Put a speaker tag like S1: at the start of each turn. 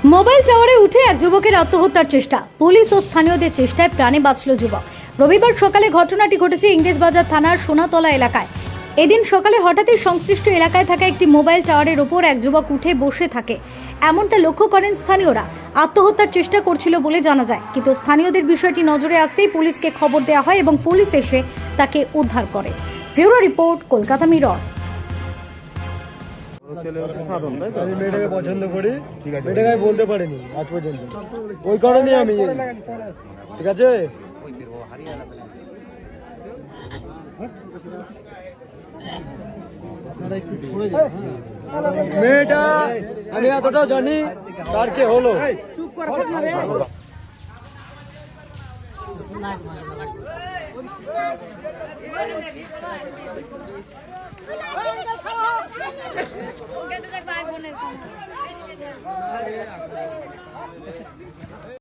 S1: Mobile টাওয়ারে উঠে এক যুবকের আত্মহত্যার চেষ্টা, পুলিশ ও স্থানীয়দের চেষ্টায় প্রাণে বাঁচল যুবক। রবিবার সকালে ঘটনাটি ঘটেছে ইংরেজবাজার থানার সোনাতলা এলাকায়। এদিন সকালে হঠাৎই সংশ্লিষ্ট এলাকায় থাকা একটি মোবাইল টাওয়ারের ওপর এক যুবক উঠে বসে থাকে, এমনটা লক্ষ্য করেন স্থানীয়রা। আত্মহত্যার চেষ্টা করছিল বলে জানা যায়, কিন্তু স্থানীয়দের বিষয়টি নজরে আসতেই পুলিশকে খবর দেওয়া হয় এবং পুলিশ এসে তাকে উদ্ধার করে। Bureau report, Kolkata mirror.
S2: আমি মেয়েটাকে পছন্দ করি, মেয়েটাকে আমি বলতে পারিনি আজ পর্যন্ত, ওই কারণে আমি ঠিক আছে। মেয়েটা আমি এতটাও জানি তার কে হলো।
S3: দেখ ভাই বোনের